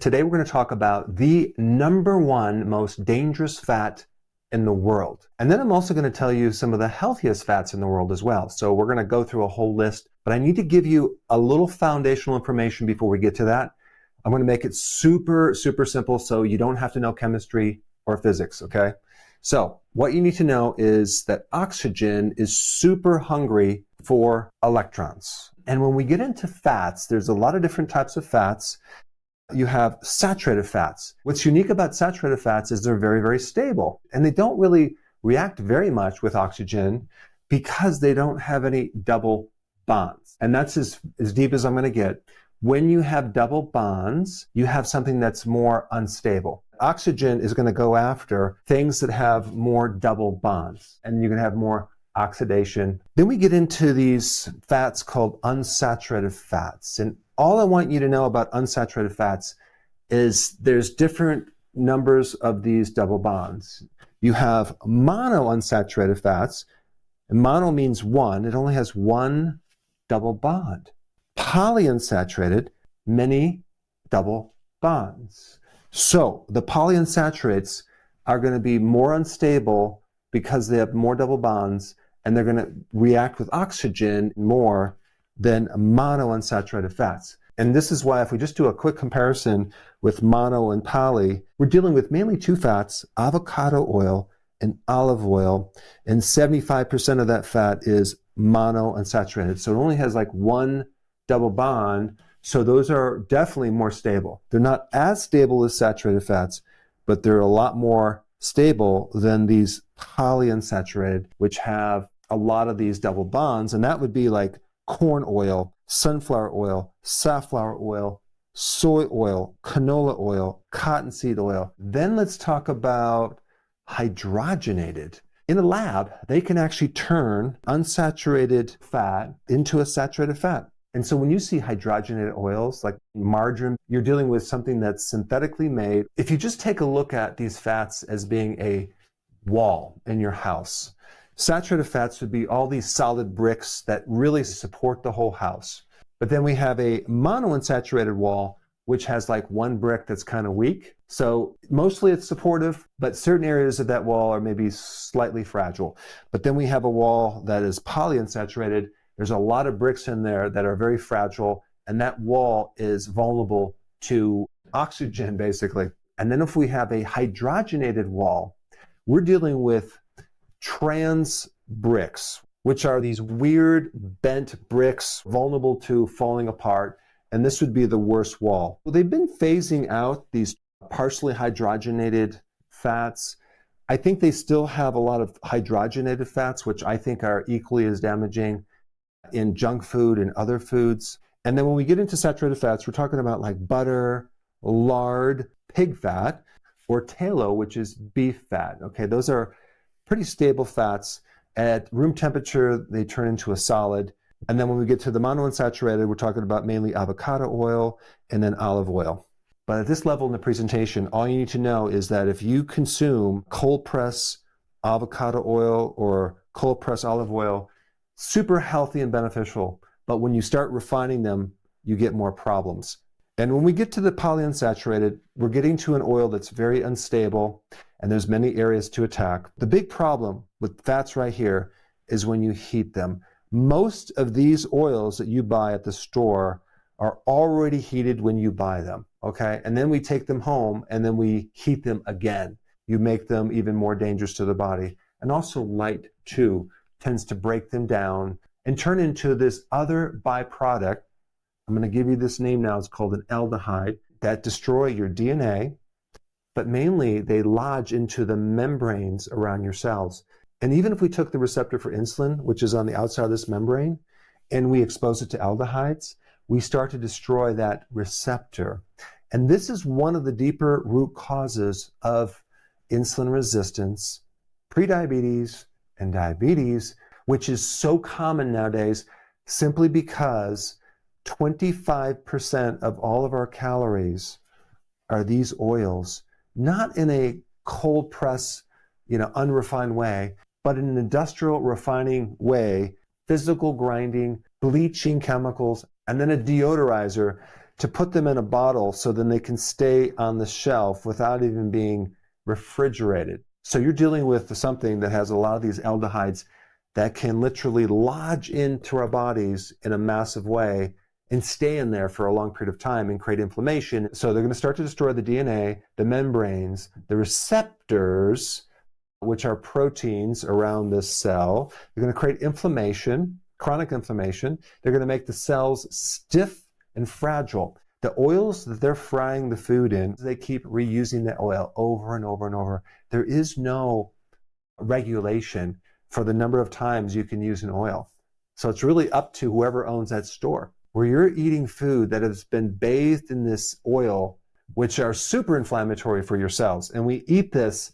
Today we're going to talk about the #1 most dangerous fat in the world. And then I'm also going to tell you some of the healthiest fats in the world as well. So we're going to go through a whole list, but I need to give you a little foundational information before we get to that. I'm going to make it super simple so you don't have to know chemistry or physics, okay? So what you need to know is that oxygen is super hungry for electrons. And when we get into fats, there's a lot of different types of fats. You have saturated fats. What's unique about saturated fats is they're very stable, and they don't really react very much with oxygen because they don't have any double bonds. And that's as deep as I'm going to get. When you have double bonds, you have something that's more unstable. Oxygen is going to go after things that have more double bonds, and you're going to have more oxidation. Then we get into these fats called unsaturated fats. And all I want you to know about unsaturated fats is there's different numbers of these double bonds. You have monounsaturated fats, and mono means one. It only has one double bond. Polyunsaturated, many double bonds. So the polyunsaturates are going to be more unstable because they have more double bonds, and they're going to react with oxygen more than monounsaturated fats. And this is why if we just do a quick comparison with mono and poly, we're dealing with mainly two fats, avocado oil and olive oil, and 75% of that fat is monounsaturated. So it only has like one double bond, so those are definitely more stable. They're not as stable as saturated fats, but they're a lot more stable than these polyunsaturated, which have a lot of these double bonds, and that would be like corn oil, sunflower oil, safflower oil, soy oil, canola oil, cottonseed oil. Then let's talk about hydrogenated. In a lab, they can actually turn unsaturated fat into a saturated fat. And so when you see hydrogenated oils like margarine, you're dealing with something that's synthetically made. If you just take a look at these fats as being a wall in your house, saturated fats would be all these solid bricks that really support the whole house. But then we have a monounsaturated wall, which has like one brick that's kind of weak. So mostly it's supportive, but certain areas of that wall are maybe slightly fragile. But then we have a wall that is polyunsaturated. There's a lot of bricks in there that are very fragile, and that wall is vulnerable to oxygen, basically. And then if we have a hydrogenated wall, we're dealing with trans bricks, which are these weird bent bricks vulnerable to falling apart, and this would be the worst wall. Well, they've been phasing out these partially hydrogenated fats. I think they still have a lot of hydrogenated fats, which I think are equally as damaging in junk food and other foods. And then when we get into saturated fats, we're talking about like butter, lard, pig fat, or tallow, which is beef fat. Okay, those are pretty stable fats. At room temperature, they turn into a solid. And then when we get to the monounsaturated, we're talking about mainly avocado oil and then olive oil. But at this level in the presentation, all you need to know is that if you consume cold press avocado oil or cold press olive oil, super healthy and beneficial. But when you start refining them, you get more problems. And when we get to the polyunsaturated, we're getting to an oil that's very unstable, and there's many areas to attack. The big problem with fats right here is when you heat them. Most of these oils that you buy at the store are already heated when you buy them, okay? And then we take them home and then we heat them again. You make them even more dangerous to the body. And also light too tends to break them down and turn into this other byproduct. I'm going to give you this name now. It's called an aldehyde that destroy your DNA, but mainly they lodge into the membranes around your cells. And even if we took the receptor for insulin, which is on the outside of this membrane, and we expose it to aldehydes, we start to destroy that receptor. And this is one of the deeper root causes of insulin resistance, prediabetes, and diabetes, which is so common nowadays simply because 25% of all of our calories are these oils, not in a cold press, unrefined way, but in an industrial refining way, physical grinding, bleaching chemicals, and then a deodorizer to put them in a bottle so then they can stay on the shelf without even being refrigerated. So you're dealing with something that has a lot of these aldehydes that can literally lodge into our bodies in a massive way and stay in there for a long period of time and create inflammation. So they're going to start to destroy the DNA, the membranes, the receptors, which are proteins around this cell. They're going to create inflammation, chronic inflammation. They're going to make the cells stiff and fragile. The oils that they're frying the food in, they keep reusing the oil over and over and over. There is no regulation for the number of times you can use an oil. So it's really up to whoever owns that store. Where you're eating food that has been bathed in this oil, which are super inflammatory for your cells. And we eat this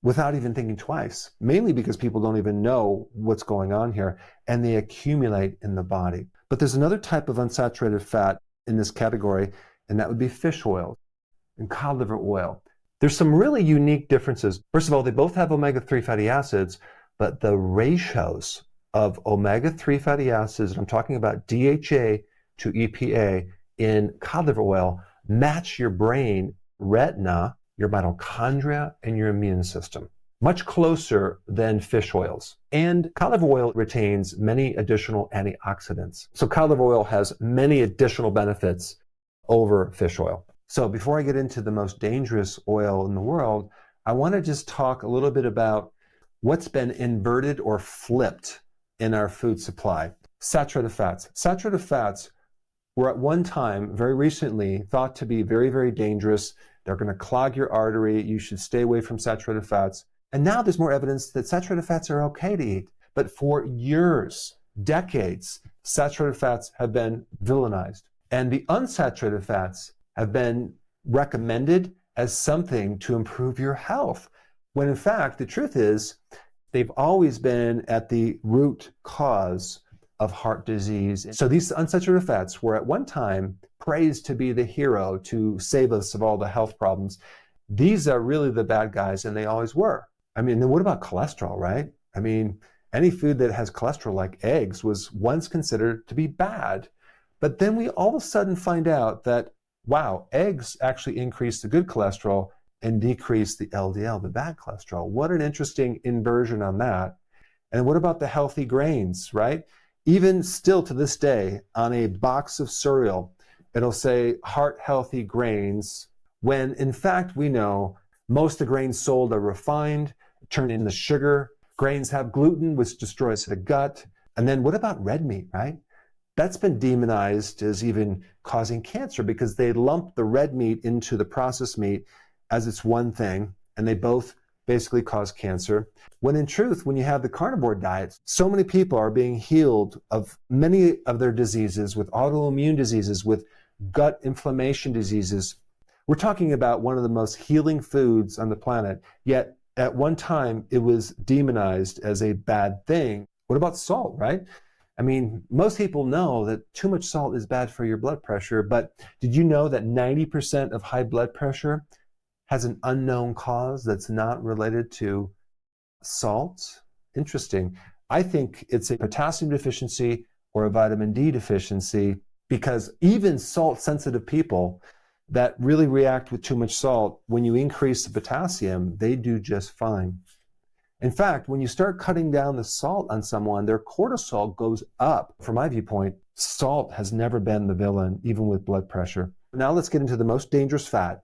without even thinking twice, mainly because people don't even know what's going on here, and they accumulate in the body. But there's another type of unsaturated fat in this category, and that would be fish oil and cod liver oil. There's some really unique differences. First of all, they both have omega-3 fatty acids, but the ratios of omega-3 fatty acids, and I'm talking about DHA to EPA in cod liver oil, match your brain, retina, your mitochondria, and your immune system, much closer than fish oils. And cod liver oil retains many additional antioxidants. So cod liver oil has many additional benefits over fish oil. So before I get into the most dangerous oil in the world, I want to just talk a little bit about what's been inverted or flipped in our food supply. Saturated fats. Saturated fats were at one time, very recently, thought to be very, very dangerous. They're going to clog your artery. You should stay away from saturated fats. And now there's more evidence that saturated fats are okay to eat. But for years, decades, saturated fats have been villainized. And the unsaturated fats have been recommended as something to improve your health. When in fact, the truth is, they've always been at the root cause of heart disease. So these unsaturated fats were at one time praised to be the hero to save us of all the health problems. These are really the bad guys, and they always were. I mean, then what about cholesterol, right? I mean, any food that has cholesterol like eggs was once considered to be bad. But then we all of a sudden find out that, wow, eggs actually increase the good cholesterol and decrease the LDL, the bad cholesterol. What an interesting inversion on that. And what about the healthy grains, right? Even still to this day, on a box of cereal, it'll say heart healthy grains, when in fact we know most of the grains sold are refined, turned into sugar. Grains have gluten, which destroys the gut. And then what about red meat, right? That's been demonized as even causing cancer because they lump the red meat into the processed meat as it's one thing, and they both basically cause cancer. When in truth, when you have the carnivore diet, so many people are being healed of many of their diseases, with autoimmune diseases, with gut inflammation diseases. We're talking about one of the most healing foods on the planet, yet at one time it was demonized as a bad thing. What about salt, right? I mean, most people know that too much salt is bad for your blood pressure, but did you know that 90% of high blood pressure has an unknown cause that's not related to salt? Interesting. I think it's a potassium deficiency or a vitamin D deficiency, because even salt-sensitive people that really react with too much salt, when you increase the potassium, they do just fine. In fact, when you start cutting down the salt on someone, their cortisol goes up. From my viewpoint, salt has never been the villain, even with blood pressure. Now let's get into the most dangerous fat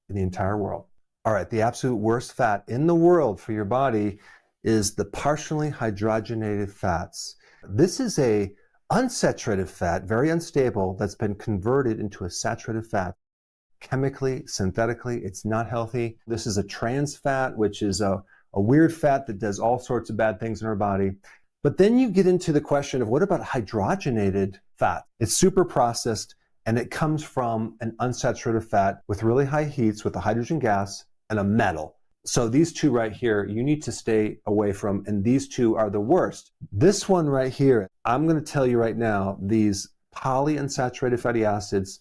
in the entire world. All right, the absolute worst fat in the world for your body is the partially hydrogenated fats. This is a unsaturated fat, very unstable, that's been converted into a saturated fat. Chemically, synthetically, it's not healthy. This is a trans fat, which is a weird fat that does all sorts of bad things in our body. But then you get into the question of what about hydrogenated fat? It's super processed, and it comes from an unsaturated fat with really high heats, with a hydrogen gas and a metal. So these two right here, you need to stay away from, and these two are the worst. This one right here, I'm going to tell you right now, these polyunsaturated fatty acids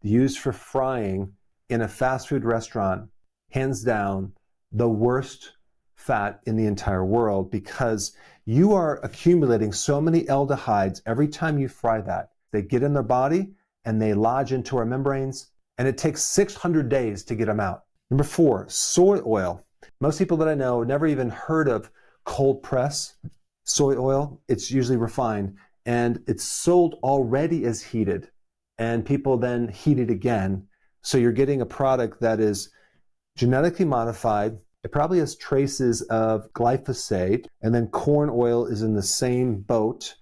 used for frying in a fast food restaurant, hands down, the worst fat in the entire world, because you are accumulating so many aldehydes every time you fry that. They get in the body and they lodge into our membranes, and it takes 600 days to get them out. Number 4, soy oil. Most people that I know never even heard of cold press soy oil. It's usually refined, and it's sold already as heated, and people then heat it again. So you're getting a product that is genetically modified. It probably has traces of glyphosate, and then corn oil is in the same boat,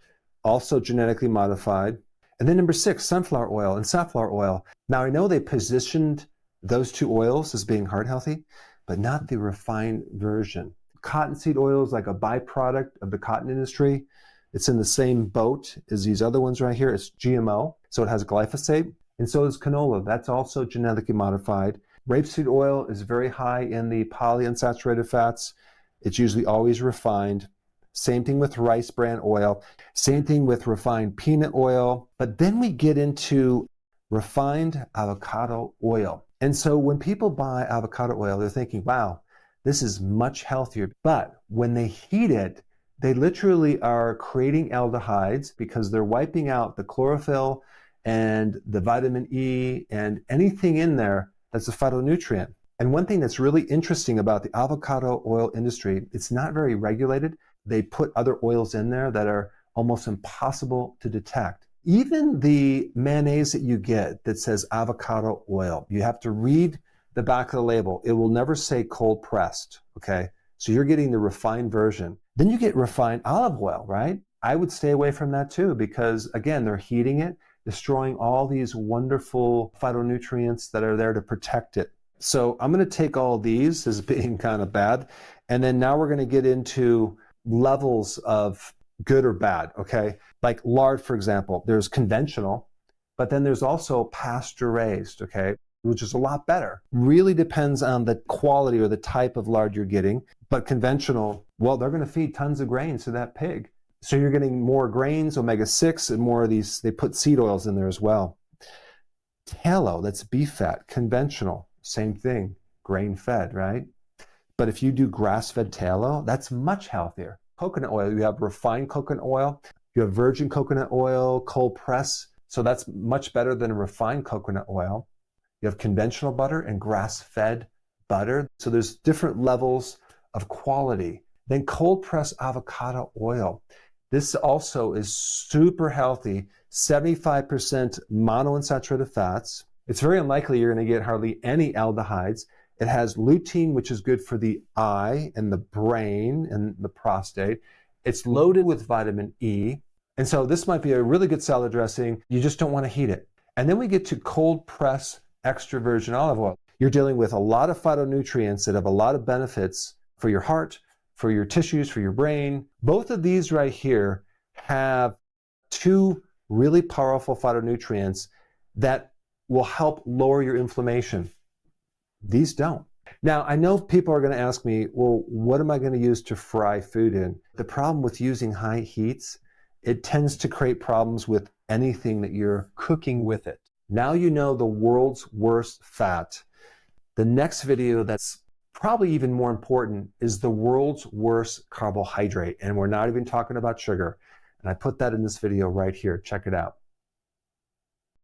also genetically modified. And then number 6, sunflower oil and safflower oil. Now I know they positioned those two oils as being heart healthy, but not the refined version. Cottonseed oil is like a byproduct of the cotton industry. It's in the same boat as these other ones right here. It's GMO, so it has glyphosate. And so is canola. That's also genetically modified. Rapeseed oil is very high in the polyunsaturated fats. It's usually always refined. Same thing with rice bran oil. Same thing with refined peanut oil. But then we get into refined avocado oil. And so when people buy avocado oil, they're thinking, wow, this is much healthier. But when they heat it, they literally are creating aldehydes because they're wiping out the chlorophyll and the vitamin E and anything in there that's a phytonutrient. And one thing that's really interesting about the avocado oil industry, it's not very regulated. They put other oils in there that are almost impossible to detect. Even the mayonnaise that you get that says avocado oil, you have to read the back of the label. It will never say cold pressed, okay? So you're getting the refined version. Then you get refined olive oil, right? I would stay away from that too because, again, they're heating it, destroying all these wonderful phytonutrients that are there to protect it. So I'm going to take all these as being kind of bad, and then now we're going to get into levels of good or bad, okay? Like lard, for example, there's conventional, but then there's also pasture-raised, okay, which is a lot better. Really depends on the quality or the type of lard you're getting, but conventional, well, they're going to feed tons of grains to that pig. So you're getting more grains, omega-6, and more of these, they put seed oils in there as well. Tallow, that's beef fat, conventional, same thing, grain-fed, right? But if you do grass-fed tallow, that's much healthier. Coconut oil, you have refined coconut oil, you have virgin coconut oil, cold press, so that's much better than refined coconut oil. You have conventional butter and grass-fed butter. So there's different levels of quality. Then cold press avocado oil. This also is super healthy, 75% monounsaturated fats. It's very unlikely you're going to get hardly any aldehydes. It has lutein, which is good for the eye and the brain and the prostate. It's loaded with vitamin E. And so this might be a really good salad dressing. You just don't want to heat it. And then we get to cold press extra virgin olive oil. You're dealing with a lot of phytonutrients that have a lot of benefits for your heart, for your tissues, for your brain. Both of these right here have two really powerful phytonutrients that will help lower your inflammation. These don't. Now, I know people are going to ask me, well, what am I going to use to fry food in? The problem with using high heats, it tends to create problems with anything that you're cooking with it. Now you know the world's worst fat. The next video that's probably even more important is the world's worst carbohydrate. And we're not even talking about sugar. And I put that in this video right here. Check it out.